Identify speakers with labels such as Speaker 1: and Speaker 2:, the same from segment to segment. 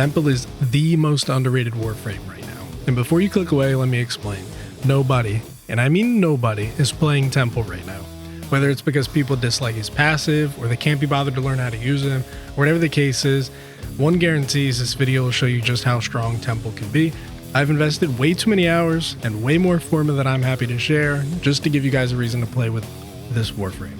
Speaker 1: Temple is the most underrated warframe right now. And before you click away, let me explain. Nobody, and I mean nobody, is playing Temple right now. Whether it's because people dislike his passive, or they can't be bothered to learn how to use him, or whatever the case is, one guarantee is this video will show you just how strong Temple can be. I've invested way too many hours and way more forma that I'm happy to share, just to give you guys a reason to play with this warframe.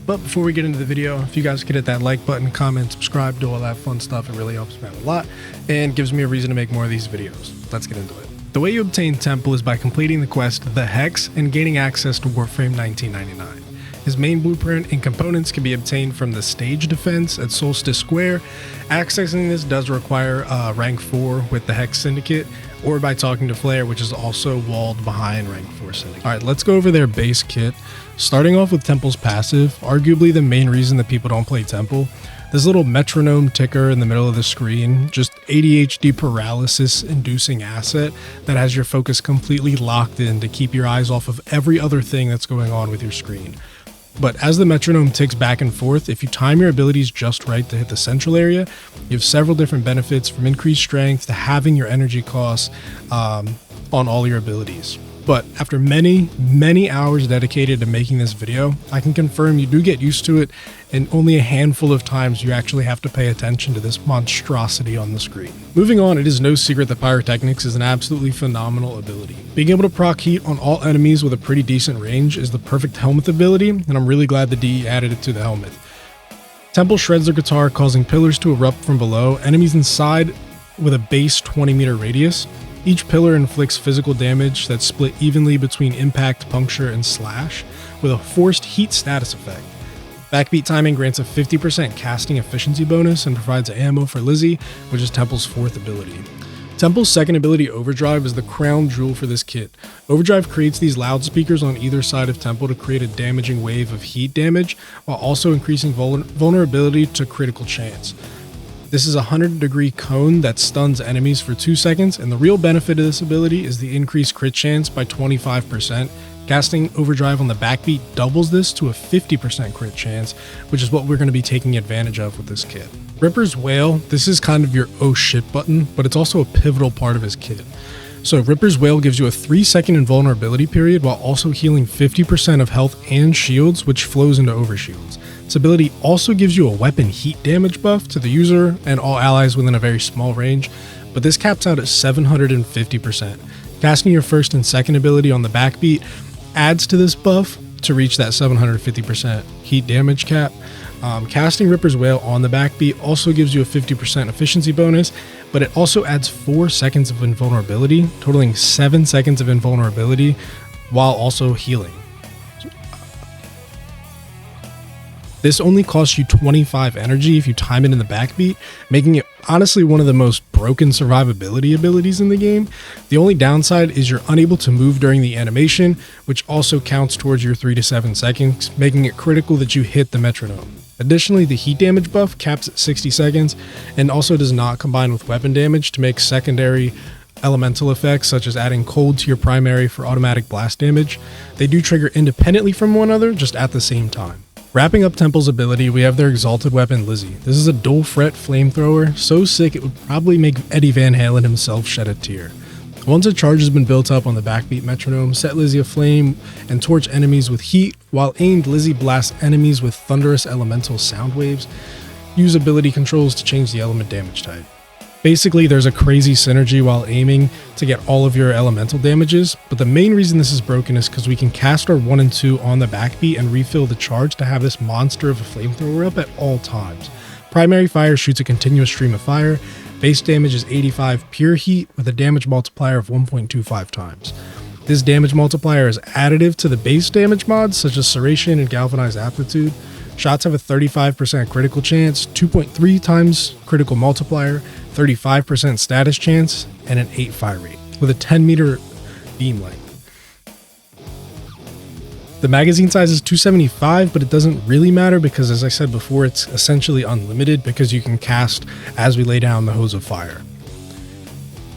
Speaker 1: But before we get into the video, if you guys could hit that like button, comment, subscribe, do all that fun stuff, it really helps me out a lot and gives me a reason to make more of these videos. Let's get into it. The way you obtain Temple is by completing the quest The Hex and gaining access to Warframe 1999. His main blueprint and components can be obtained from the stage defense at Solstice Square. Accessing this does require rank 4 with the Hex Syndicate, or by talking to Flare, which is also walled behind rank 4 Syndicate. Alright, let's go over their base kit. Starting off with Temple's passive, arguably the main reason that people don't play Temple. This little metronome ticker in the middle of the screen, just ADHD paralysis inducing asset that has your focus completely locked in to keep your eyes off of every other thing that's going on with your screen. But as the metronome ticks back and forth, if you time your abilities just right to hit the central area, you have several different benefits, from increased strength to having your energy costs on all your abilities. But after many hours dedicated to making this video, I can confirm you do get used to it, and only a handful of times you actually have to pay attention to this monstrosity on the screen. Moving on, it is no secret that Pyrotechnics is an absolutely phenomenal ability. Being able to proc heat on all enemies with a pretty decent range is the perfect helmet ability, and I'm really glad the DE added it to the helmet. Temple shreds their guitar, causing pillars to erupt from below, enemies inside with a base 20-meter radius. Each pillar inflicts physical damage that's split evenly between impact, puncture, and slash, with a forced heat status effect. Backbeat timing grants a 50% casting efficiency bonus and provides ammo for Lizzie, which is Temple's 4th ability. Temple's 2nd ability, Overdrive, is the crown jewel for this kit. Overdrive creates these loudspeakers on either side of Temple to create a damaging wave of heat damage, while also increasing vulnerability to critical chance. This is a 100-degree cone that stuns enemies for 2 seconds, and the real benefit of this ability is the increased crit chance by 25%. Casting Overdrive on the backbeat doubles this to a 50% crit chance, which is what we're going to be taking advantage of with this kit. Ripper's Wail, this is kind of your oh shit button, but it's also a pivotal part of his kit. So Ripper's Wail gives you a 3-second invulnerability period while also healing 50% of health and shields, which flows into overshields. This ability also gives you a weapon heat damage buff to the user and all allies within a very small range, but this caps out at 750%. Casting your 1st and 2nd ability on the backbeat adds to this buff to reach that 750% heat damage cap. Casting Ripper's Wail on the backbeat also gives you a 50% efficiency bonus, but it also adds 4 seconds of invulnerability, totaling 7 seconds of invulnerability while also healing. This only costs you 25 energy if you time it in the backbeat, making it honestly one of the most broken survivability abilities in the game. The only downside is you're unable to move during the animation, which also counts towards your 3 to 7 seconds, making it critical that you hit the metronome. Additionally, the heat damage buff caps at 60 seconds and also does not combine with weapon damage to make secondary elemental effects, such as adding cold to your primary for automatic blast damage. They do trigger independently from one another, just at the same time. Wrapping up Temple's ability, we have their exalted weapon, Lizzie. This is a dual fret flamethrower, so sick it would probably make Eddie Van Halen himself shed a tear. Once a charge has been built up on the backbeat metronome, set Lizzie aflame and torch enemies with heat. While aimed, Lizzie blasts enemies with thunderous elemental sound waves. Use ability controls to change the element damage type. Basically, there's a crazy synergy while aiming to get all of your elemental damages, but the main reason this is broken is because we can cast our 1 and 2 on the backbeat and refill the charge to have this monster of a flamethrower up at all times. Primary fire shoots a continuous stream of fire. Base damage is 85 pure heat with a damage multiplier of 1.25 times. This damage multiplier is additive to the base damage mods such as Serration and Galvanized Aptitude. Shots have a 35% critical chance, 2.3 times critical multiplier, 35% status chance, and an 8 fire rate, with a 10-meter beam length. The magazine size is 275, but it doesn't really matter because, as I said before, it's essentially unlimited because you can cast as we lay down the hose of fire.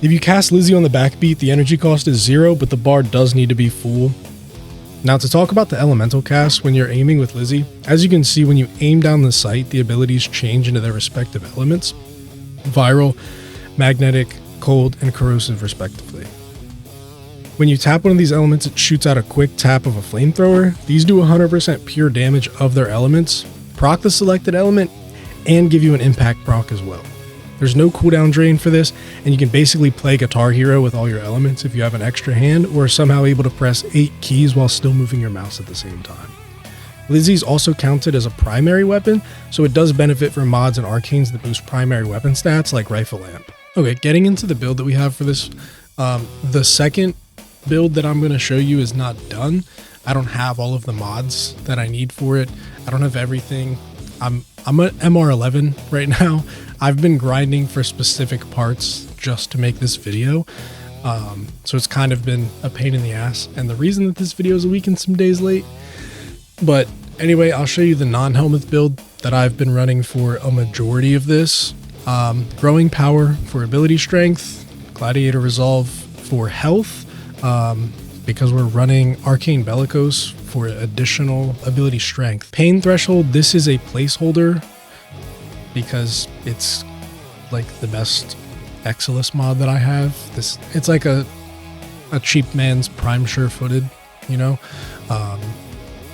Speaker 1: If you cast Lizzie on the backbeat, the energy cost is 0, but the bar does need to be full. Now to talk about the elemental cast when you're aiming with Lizzie, as you can see when you aim down the sight, the abilities change into their respective elements. viral, magnetic, cold, and corrosive respectively. When you tap one of these elements, it shoots out a quick tap of a flamethrower. These do 100% pure damage of their elements, proc the selected element, and give you an impact proc as well. There's no cooldown drain for this, and you can basically play Guitar Hero with all your elements if you have an extra hand or are somehow able to press 8 keys while still moving your mouse at the same time. Lizzie's also counted as a primary weapon, so it does benefit from mods and arcanes that boost primary weapon stats like Rifle Lamp. Okay, getting into the build that we have for this, the second build that I'm going to show you is not done. I don't have all of the mods that I need for it. I don't have everything. I'm at MR11 right now. I've been grinding for specific parts just to make this video. So it's kind of been a pain in the ass. And the reason that this video is a week and some days late. But anyway, I'll show you the non-helmet build that I've been running for a majority of this. Growing Power for ability strength, Gladiator Resolve for health, because we're running Arcane Bellicose for additional ability strength. Pain Threshold, this is a placeholder because it's like the best Exilus mod that I have. It's like a cheap man's Prime Sure-Footed, you know?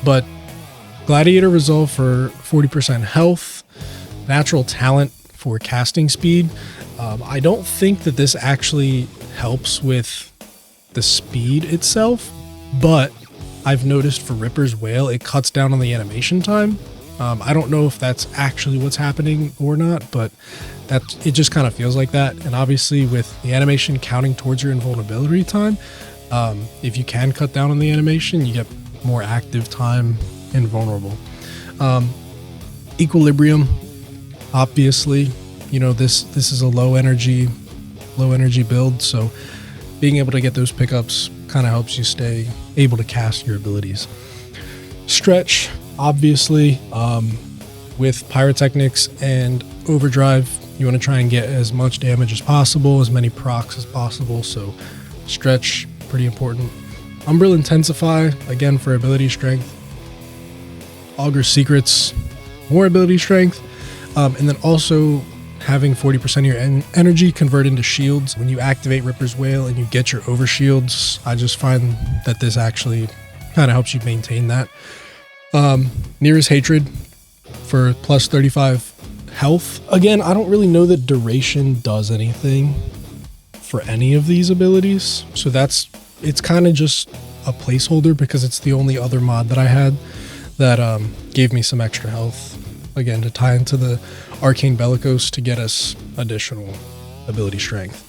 Speaker 1: But Gladiator Resolve for 40% health, Natural Talent for casting speed. I don't think that this actually helps with the speed itself, but I've noticed for Ripper's Wail, it cuts down on the animation time. I don't know if that's actually what's happening or not, but it just kind of feels like that. And obviously with the animation counting towards your invulnerability time, if you can cut down on the animation, you get more active time invulnerable. Equilibrium, obviously, you know, this is a low energy build, so being able to get those pickups kind of helps you stay able to cast your abilities. Stretch, obviously, with Pyrotechnics and Overdrive, you want to try and get as much damage as possible, as many procs as possible, so Stretch, pretty important. Umbral Intensify, again for ability strength. Augur Secrets, more ability strength, and then also having 40% of your energy convert into shields. When you activate Ripper's Wail and you get your overshields, I just find that this actually kind of helps you maintain that. Nearest Hatred for plus 35 health. Again, I don't really know that duration does anything for any of these abilities, so it's kind of just a placeholder because it's the only other mod that I had that gave me some extra health, again, to tie into the Arcane Bellicose to get us additional ability strength.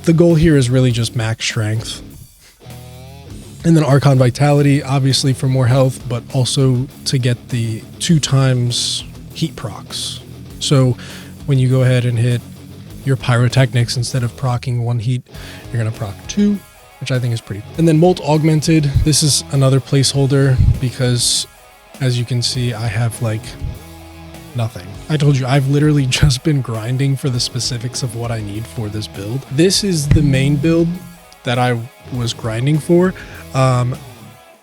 Speaker 1: The goal here is really just max strength. And then Archon Vitality, obviously for more health, but also to get the 2 times heat procs. So when you go ahead and hit your Pyrotechnics, instead of proccing 1 heat, you're going to proc 2, which I think is pretty. And then Molt Augmented, this is another placeholder because, as you can see, I have like nothing. I told you, I've literally just been grinding for the specifics of what I need for this build. This is the main build that I was grinding for.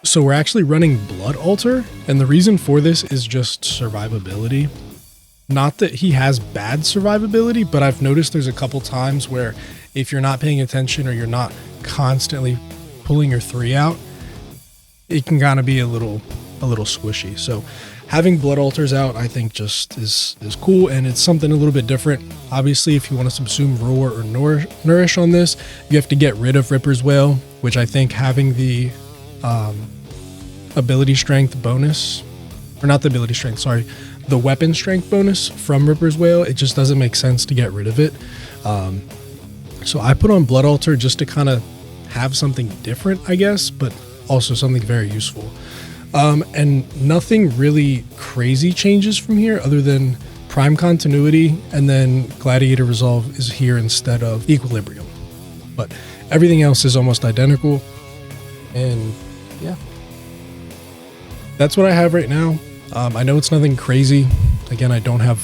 Speaker 1: So we're actually running Blood Altar, and the reason for this is just survivability. Not that he has bad survivability, but I've noticed there's a couple times where if you're not paying attention or you're not constantly pulling your 3 out, it can kind of be a little squishy. So having Blood Altars out, I think just is cool, and it's something a little bit different. Obviously, if you want to subsume Roar or Nourish on this, you have to get rid of Ripper's Wail, which I think having the ability strength bonus, or not the ability strength, sorry, the weapon strength bonus from Ripper's Wail, it just doesn't make sense to get rid of it. So I put on Blood Altar just to kind of have something different, I guess, but also something very useful. And nothing really crazy changes from here other than Prime Continuity, and then Gladiator Resolve is here instead of Equilibrium. But everything else is almost identical, and yeah. That's what I have right now. I know it's nothing crazy. Again, I don't have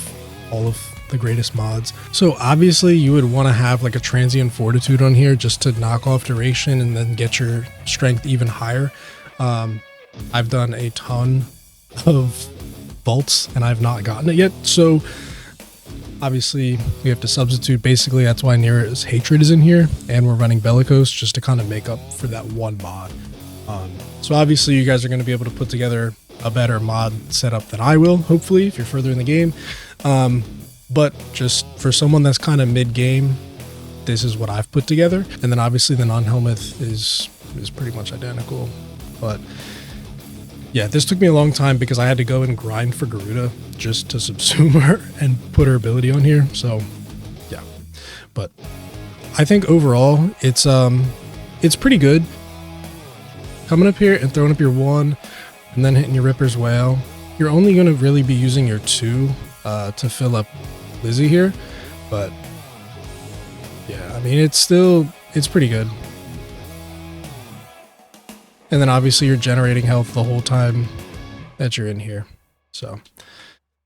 Speaker 1: all of the greatest mods. So obviously you would want to have like a Transient Fortitude on here just to knock off duration and then get your strength even higher. I've done a ton of vaults and I've not gotten it yet. So Obviously, we have to substitute. Basically, that's why Nera's Hatred is in here, and we're running Bellicose just to kind of make up for that one mod. So obviously, you guys are going to be able to put together a better mod setup than I will, hopefully, if you're further in the game. But just for someone that's kind of mid-game, this is what I've put together. And then obviously the non-helmet is pretty much identical. But yeah, this took me a long time because I had to go and grind for Garuda just to subsume her and put her ability on here. So yeah, but I think overall it's pretty good. Coming up here and throwing up your 1 and then hitting your Ripper's Wail. You're only going to really be using your 2 to fill up Lizzie here, but yeah, I mean, it's pretty good. And then obviously you're generating health the whole time that you're in here. So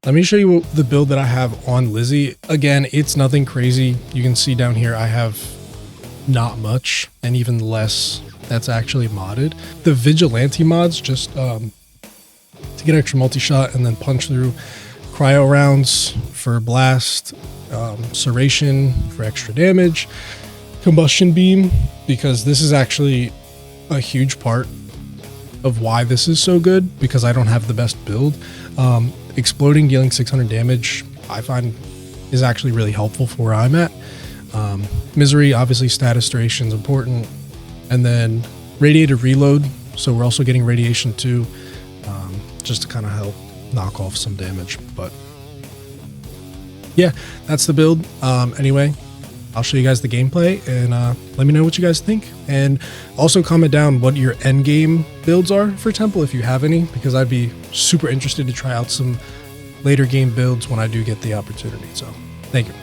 Speaker 1: let me show you the build that I have on Lizzie. Again, it's nothing crazy. You can see down here I have not much, and even less that's actually modded. The Vigilante mods just to get extra multi-shot and then punch through, cryo rounds for blast, serration for extra damage, combustion beam, because this is actually a huge part of why this is so good, because I don't have the best build. Exploding, dealing 600 damage, I find is actually really helpful for where I'm at. Misery, obviously status duration is important, and then radiated reload, so we're also getting radiation too, just to kind of help knock off some damage. But yeah, that's the build. Anyway, I'll show you guys the gameplay and let me know what you guys think, and also comment down what your end game builds are for Temple if you have any, because I'd be super interested to try out some later game builds when I do get the opportunity. So thank you.